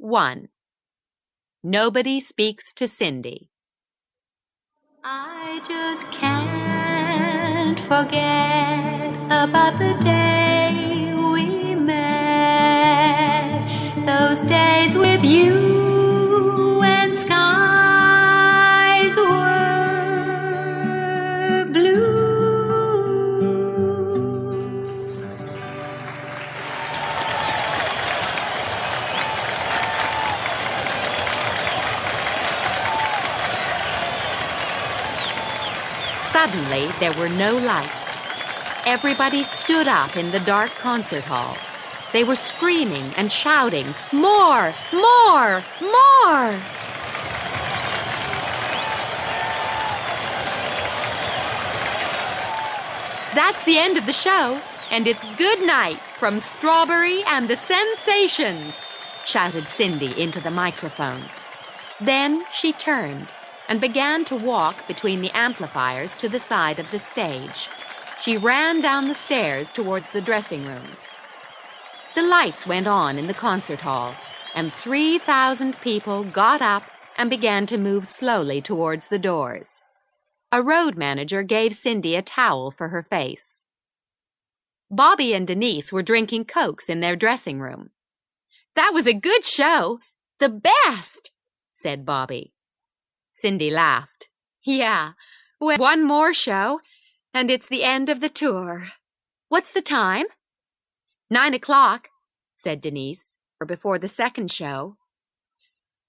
1. Nobody speaks to Cindy. I just can't forget about the day we met. Those days with you when skies were blue. Suddenly, there were no lights. Everybody stood up in the dark concert hall. They were screaming and shouting, "More! More! More!" That's the end of the show, and it's good night from Strawberry and the Sensations, shouted Cindy into the microphone. Then she turned and began to walk between the amplifiers to the side of the stage. She ran down the stairs towards the dressing rooms. The lights went on in the concert hall, and 3,000 people got up and began to move slowly towards the doors. A road manager gave Cindy a towel for her face. Bobby and Denise were drinking Cokes in their dressing room. "That was a good show! The best!" said Bobby. Cindy laughed. "Yeah, well, one more show, and it's the end of the tour. What's the time?" 9 o'clock, said Denise, or before the second show.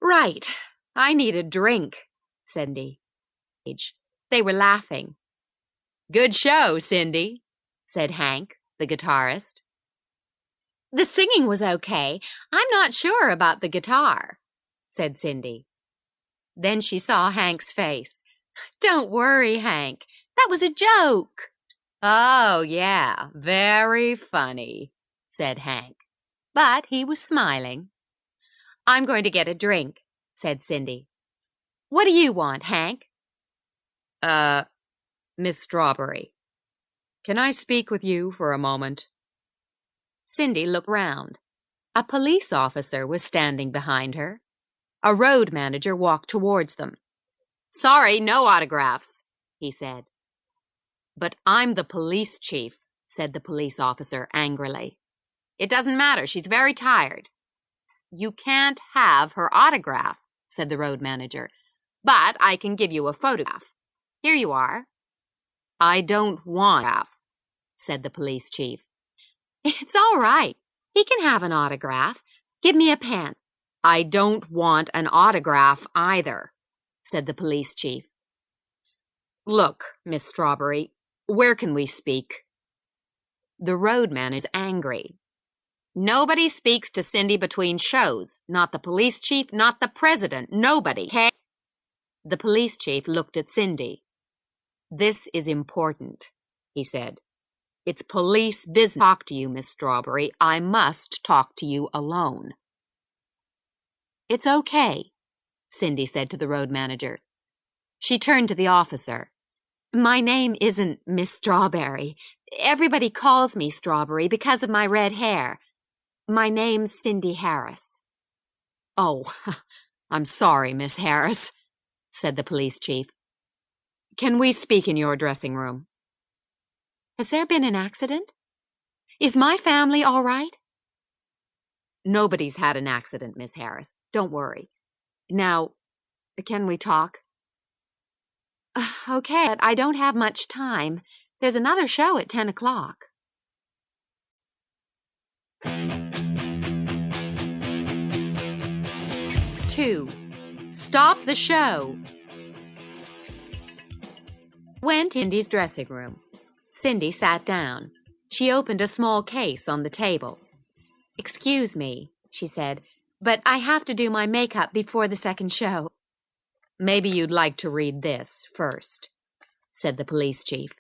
"Right, I need a drink," said Cindy. They were laughing. "Good show, Cindy," said Hank, the guitarist. "The singing was okay. I'm not sure about the guitar," said Cindy. Then she saw Hank's face. "Don't worry, Hank. That was a joke." "Oh, yeah, very funny," said Hank. But he was smiling. "I'm going to get a drink," said Cindy. "What do you want, Hank?" Miss Strawberry, can I speak with you for a moment?" Cindy looked round. A police officer was standing behind her. A road manager walked towards them. "Sorry, no autographs," he said. "But I'm the police chief," said the police officer angrily. "It doesn't matter, she's very tired." "You can't have her autograph," said the road manager, "but I can give you a photograph. Here you are." "I don't want an autograph," said the police chief. "It's all right. He can have an autograph. Give me a pen." "I don't want an autograph either," said the police chief. "Look, Miss Strawberry, where can we speak?" The roadman is angry. "Nobody speaks to Cindy between shows. Not the police chief, not the president, nobody. Hey?" The police chief looked at Cindy. "This is important," he said. "It's police business to talk to you, Miss Strawberry. I must talk to you alone." "It's okay," Cindy said to the road manager. She turned to the officer. "My name isn't Miss Strawberry. Everybody calls me Strawberry because of my red hair. My name's Cindy Harris." "Oh, I'm sorry, Miss Harris," said the police chief. "Can we speak in your dressing room?" "Has there been an accident? Is my family all right?" "Nobody's had an accident, Miss Harris. Don't worry. Now, can we talk?" "Okay, but I don't have much time. There's another show at 10 o'clock. 2. Stop the show. Went Cindy's dressing room. Cindy sat down. She opened a small case on the table. "Excuse me," she said, "but I have to do my makeup before the second show." "Maybe you'd like to read this first," said the police chief.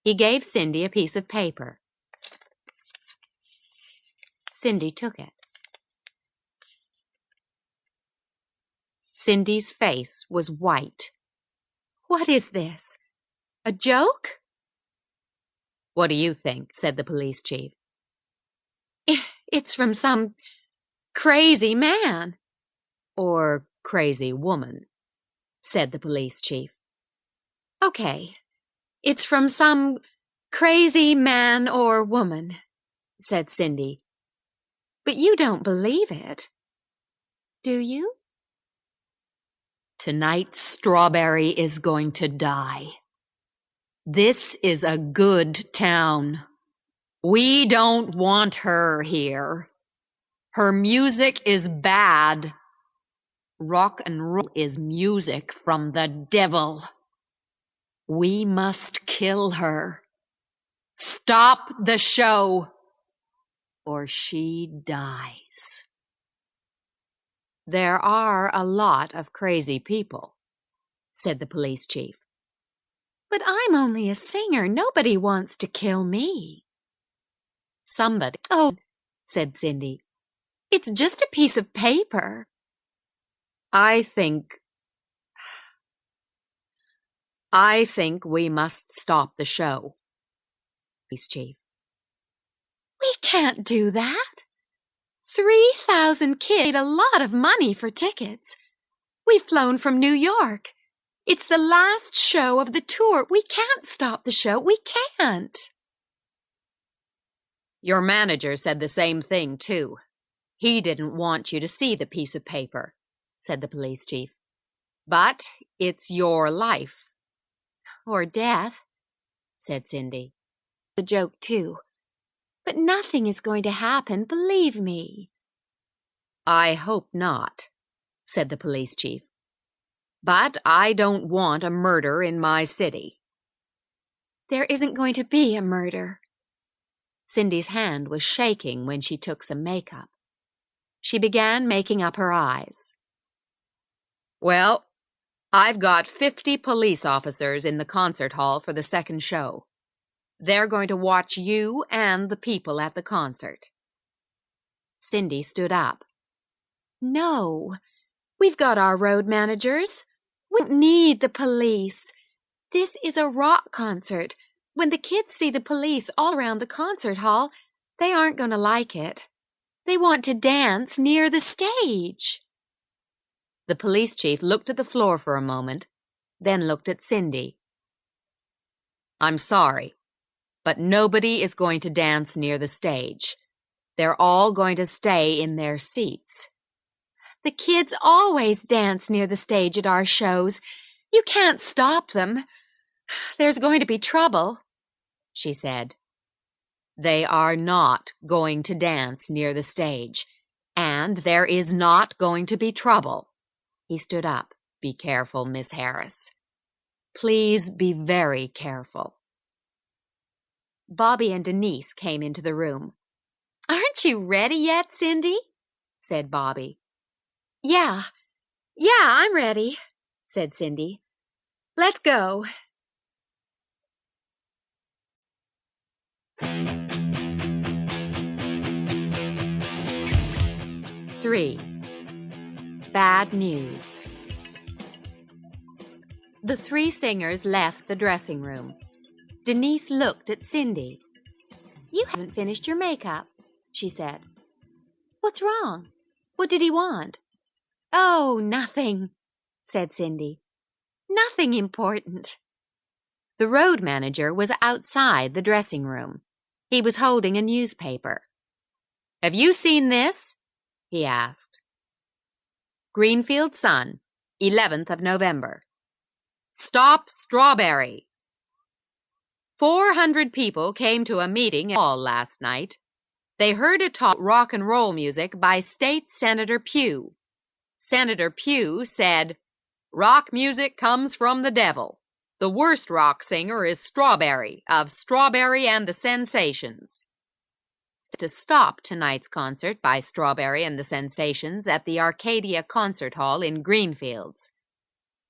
He gave Cindy a piece of paper. Cindy took it. Cindy's face was white. "What is this? A joke?" "What do you think?" said the police chief. It's from some crazy man. Or crazy woman, said the police chief. Okay, it's from some crazy man or woman, said Cindy. But you don't believe it, do you? Tonight, Strawberry is going to die. This is a good town. We don't want her here. Her music is bad. Rock and roll is music from the devil. We must kill her. Stop the show, or she dies. There are a lot of crazy people, said the police chief. But I'm only a singer. Nobody wants to kill me. Somebody. Oh, said Cindy. It's just a piece of paper. I think we must stop the show, police chief. We can't do that. 3,000 kids paid a lot of money for tickets. We've flown from New York. It's the last show of the tour. We can't stop the show. We can't. Your manager said the same thing, too. He didn't want you to see the piece of paper, said the police chief. But it's your life. Or death, said Cindy. A joke, too. But nothing is going to happen, believe me. I hope not, said the police chief. But I don't want a murder in my city. There isn't going to be a murder. Cindy's hand was shaking when she took some makeup. She began making up her eyes. Well, I've got 50 police officers in the concert hall for the second show. They're going to watch you and the people at the concert. Cindy stood up. No, we've got our road managers. We don't need the police. This is a rock concert. When the kids see the police all around the concert hall, they aren't going to like it. They want to dance near the stage. The police chief looked at the floor for a moment, then looked at Cindy. I'm sorry, but nobody is going to dance near the stage. They're all going to stay in their seats. The kids always dance near the stage at our shows. You can't stop them. There's going to be trouble, she said. They are not going to dance near the stage, and there is not going to be trouble. He stood up. Be careful, Miss Harris. Please be very careful. Bobby and Denise came into the room. Aren't you ready yet, Cindy? Said Bobby. Yeah, I'm ready, said Cindy. Let's go. Three. Bad news. The three singers left the dressing room. Denise looked at Cindy. You haven't finished your makeup, she said. What's wrong? What did he want? Oh, nothing, said Cindy. Nothing important. The road manager was outside the dressing room. He was holding a newspaper. Have you seen this? He asked. Greenfield Sun, 11th of November. Stop Strawberry. 400 people came to a meeting in the hall last night. They heard a talk rock and roll music by State Senator Pugh. Senator Pugh said, "Rock music comes from the devil. The worst rock singer is Strawberry of Strawberry and the Sensations." To stop tonight's concert by Strawberry and the Sensations at the Arcadia Concert Hall in Greenfields.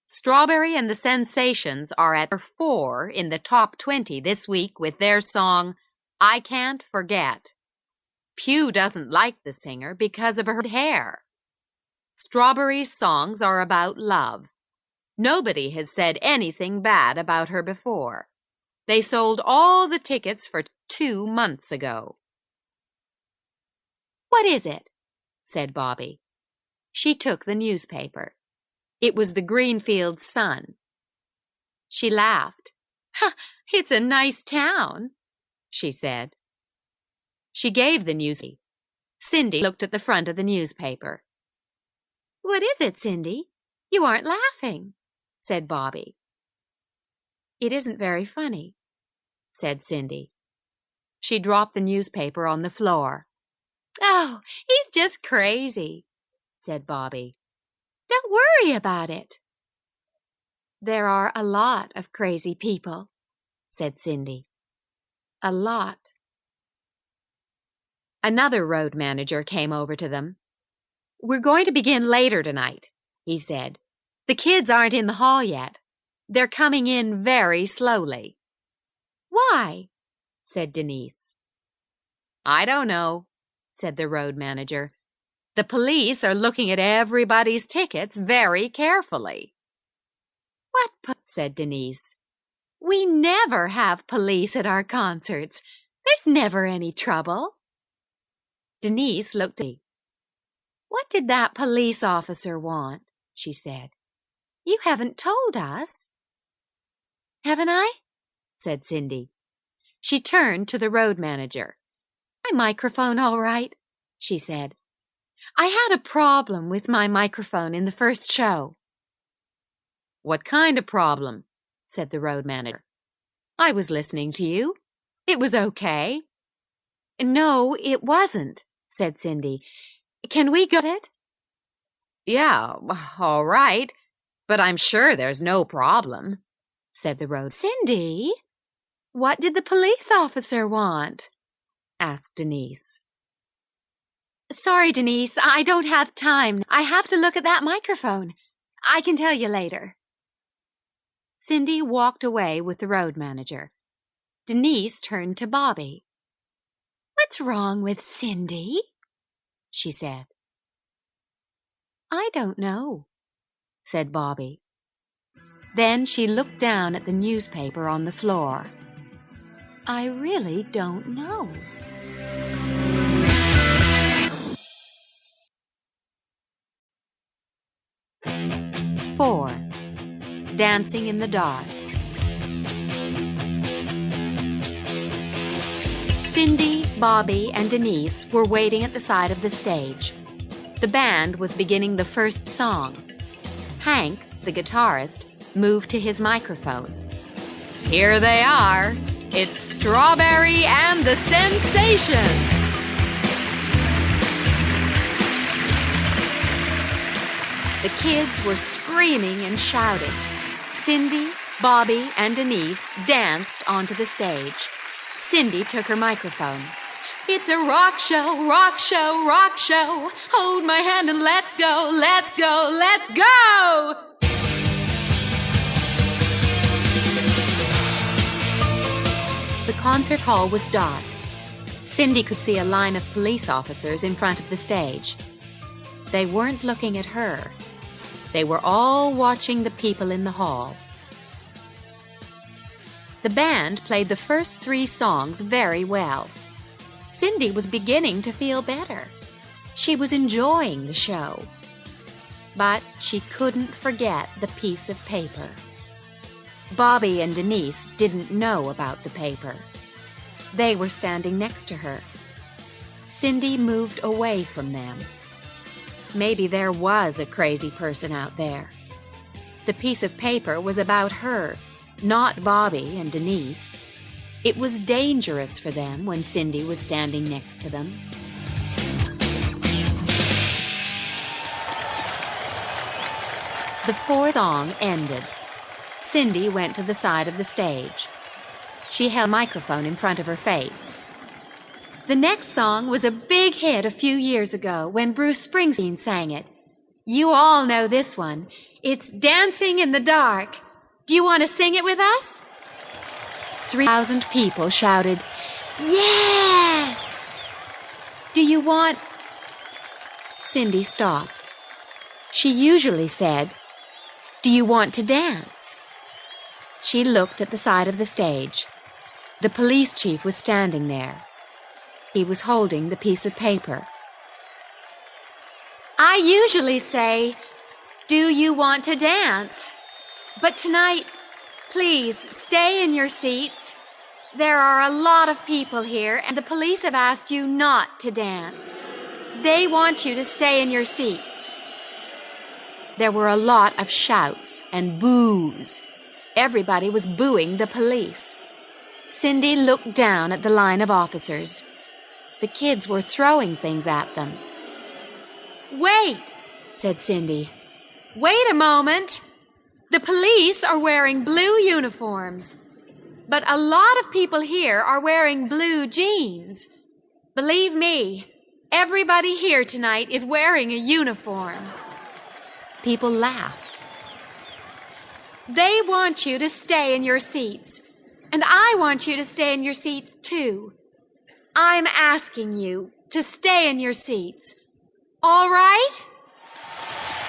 Strawberry and the Sensations are at number 4 in the top 20 this week with their song, I Can't Forget. Pugh doesn't like the singer because of her hair. Strawberry's songs are about love. Nobody has said anything bad about her before. They sold all the tickets for 2 months ago. What is it? said Bobby. She took the newspaper. It was the Greenfield Sun. She laughed. "Ha, it's a nice town," she said. She gave the newspaper. Cindy looked at the front of the newspaper. "What is it, Cindy? You aren't laughing," said Bobby. "It isn't very funny," said Cindy. She dropped the newspaper on the floor. "Oh, he's just crazy," said Bobby. "Don't worry about it." "There are a lot of crazy people," said Cindy. "A lot." Another road manager came over to them. "We're going to begin later tonight," he said. "The kids aren't in the hall yet. They're coming in very slowly." "Why?" said Denise. "I don't know," said the road manager. "The police are looking at everybody's tickets very carefully." "What said Denise. "We never have police at our concerts. There's never any trouble." Denise looked at me. "What did that police officer want?" she said. "You haven't told us." "Haven't I?" said Cindy. She turned to the road manager. "My microphone all right?" she said. "I had a problem with my microphone in the first show." "What kind of problem?" said the road manager. "I was listening to you. It was okay." "No, it wasn't," said Cindy. "Can we go it?" "Yeah, all right, but I'm sure there's no problem," said the road. "Cindy, what did the police officer want?" asked Denise. "Sorry, Denise, I don't have time. I have to look at that microphone. I can tell you later." Cindy walked away with the road manager. Denise turned to Bobby. "What's wrong with Cindy?" she said. "I don't know," said Bobby. Then she looked down at the newspaper on the floor. "I really don't know." Dancing in the Dark. Cindy, Bobby, and Denise were waiting at the side of the stage. The band was beginning the first song. Hank, the guitarist, moved to his microphone. "Here they are. It's Strawberry and the Sensations." The kids were screaming and shouting. Cindy, Bobby, and Denise danced onto the stage. Cindy took her microphone. "It's a rock show, rock show, rock show. Hold my hand and let's go, let's go, let's go!" The concert hall was dark. Cindy could see a line of police officers in front of the stage. They weren't looking at her. They were all watching the people in the hall. The band played the first 3 songs very well. Cindy was beginning to feel better. She was enjoying the show. But she couldn't forget the piece of paper. Bobby and Denise didn't know about the paper. They were standing next to her. Cindy moved away from them. Maybe there was a crazy person out there. The piece of paper was about her, not Bobby and Denise. It was dangerous for them when Cindy was standing next to them. The 4th song ended. Cindy went to the side of the stage. She held a microphone in front of her face. The next song was a big hit a few years ago when Bruce Springsteen sang it. You all know this one. It's Dancing in the Dark. Do you want to sing it with us? 3,000 people shouted, "Yes!" "Do you want—" Cindy stopped. She usually said, "Do you want to dance?" She looked at the side of the stage. The police chief was standing there. He was holding the piece of paper. I usually say, "Do you want to dance?" But tonight, please stay in your seats. There are a lot of people here, and the police have asked you not to dance. They want you to stay in your seats. There were a lot of shouts and boos. Everybody was booing the police. Cindy looked down at the line of officers. The kids were throwing things at them. "Wait," said Cindy. "Wait a moment. The police are wearing blue uniforms. But a lot of people here are wearing blue jeans. Believe me, everybody here tonight is wearing a uniform." People laughed. "They want you to stay in your seats, and I want you to stay in your seats too. I'm asking you to stay in your seats. All right?"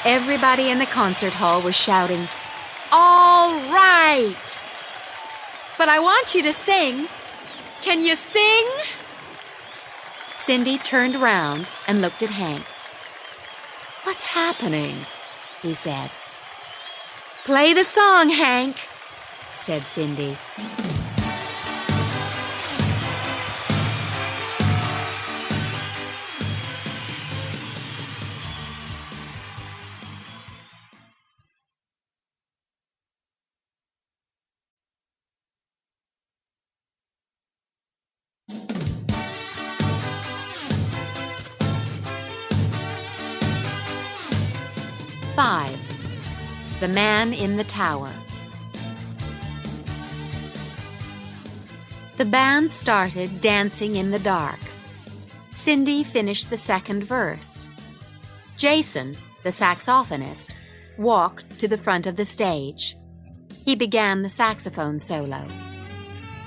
Everybody in the concert hall was shouting, "All right!" "But I want you to sing. Can you sing?" Cindy turned around and looked at Hank. "What's happening?" he said. "Play the song, Hank," said Cindy. Five. The Man in the Tower. The band started dancing in the dark. Cindy finished the second verse. Jason, the saxophonist, walked to the front of the stage. He began the saxophone solo.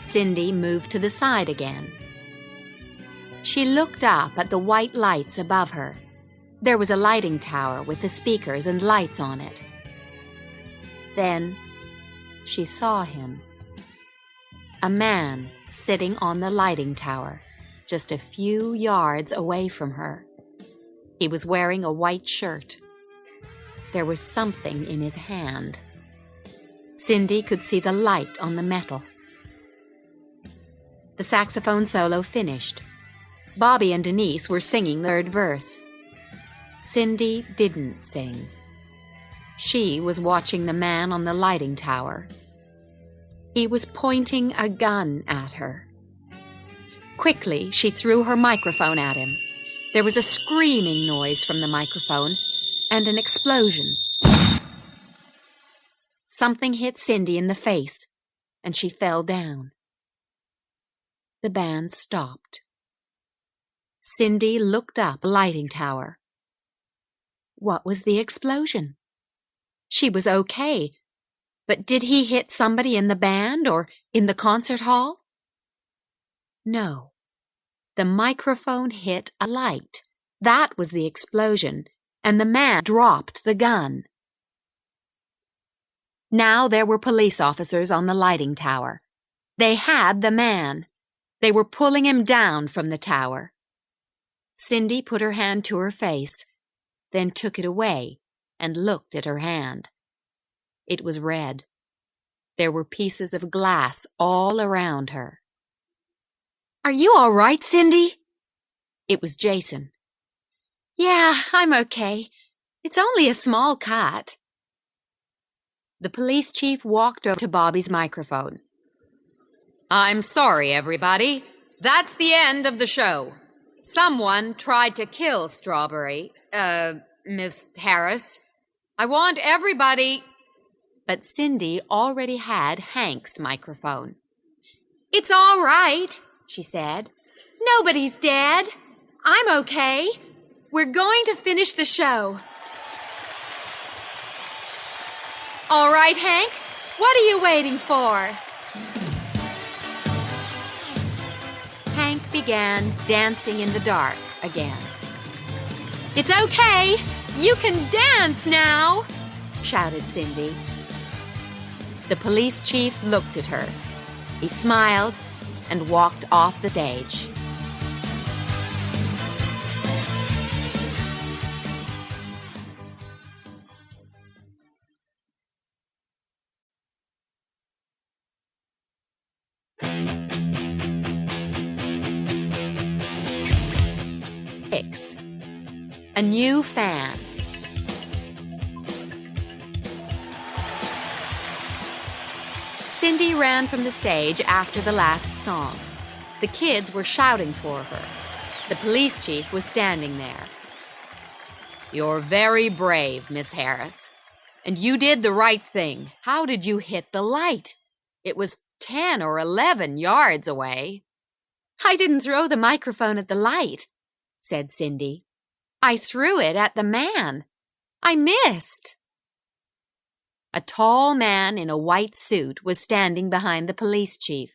Cindy moved to the side again. She looked up at the white lights above her. There was a lighting tower with the speakers and lights on it. Then she saw him. A man sitting on the lighting tower, just a few yards away from her. He was wearing a white shirt. There was something in his hand. Cindy could see the light on the metal. The saxophone solo finished. Bobby and Denise were singing the third verse. Cindy didn't sing. She was watching the man on the lighting tower. He was pointing a gun at her. Quickly, she threw her microphone at him. There was a screaming noise from the microphone and an explosion. Something hit Cindy in the face, and she fell down. The band stopped. Cindy looked up the lighting tower. What was the explosion? She was okay, but did he hit somebody in the band or in the concert hall? No. The microphone hit a light. That was the explosion, and the man dropped the gun. Now there were police officers on the lighting tower. They had the man. They were pulling him down from the tower. Cindy put her hand to her face, then took it away and looked at her hand. It was red. There were pieces of glass all around her. "Are you all right, Cindy?" It was Jason. "Yeah, I'm okay. It's only a small cut." The police chief walked over to Bobby's microphone. "I'm sorry, everybody. That's the end of the show. Someone tried to kill Strawberry, Miss Harris. I want everybody—" But Cindy already had Hank's microphone. "It's all right," she said. "Nobody's dead. I'm okay. We're going to finish the show." "All right, Hank, what are you waiting for?" Hank began dancing in the dark again. "It's okay. You can dance now," shouted Cindy. The police chief looked at her. He smiled and walked off the stage. 6. A new fan. Cindy ran from the stage after the last song. The kids were shouting for her. The police chief was standing there. "You're very brave, Miss Harris. And you did the right thing. How did you hit the light? It was 10 or 11 yards away." "I didn't throw the microphone at the light," said Cindy. "I threw it at the man. I missed." A tall man in a white suit was standing behind the police chief.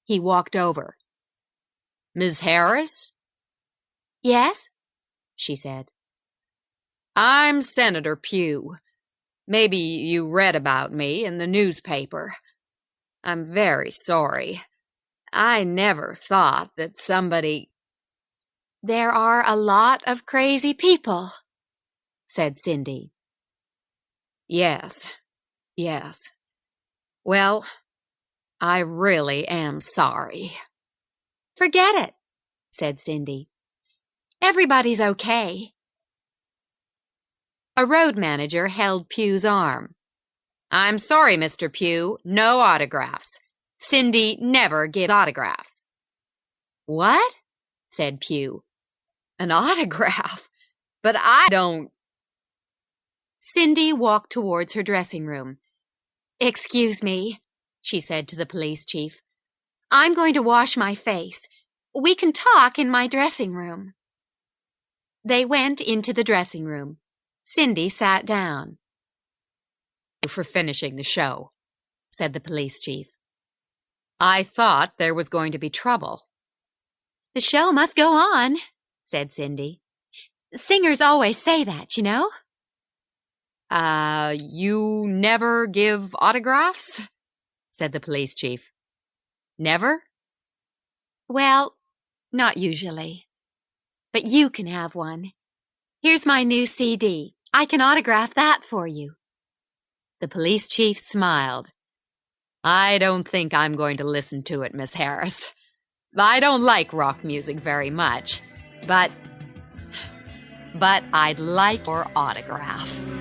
He walked over. "Ms. Harris?" "Yes," she said. "I'm Senator Pugh. Maybe you read about me in the newspaper. I'm very sorry. I never thought that somebody—" "There are a lot of crazy people," said Cindy. Yes. Well, I really am sorry." "Forget it," said Cindy. "Everybody's okay." A road manager held Pugh's arm. "I'm sorry, Mr. Pugh. No autographs. Cindy never gives autographs." "What?" said Pugh. "An autograph? But I don't—" Cindy walked towards her dressing room. "Excuse me," she said to the police chief. "I'm going to wash my face. We can talk in my dressing room." They went into the dressing room. Cindy sat down. "Thank you for finishing the show," said the police chief. "I thought there was going to be trouble." "The show must go on," said Cindy. "Singers always say that, you know." You never give autographs?" said the police chief. "Never?" "Well, not usually. But you can have one. Here's my new CD. I can autograph that for you." The police chief smiled. "I don't think I'm going to listen to it, Miss Harris. I don't like rock music very much, but I'd like your autograph."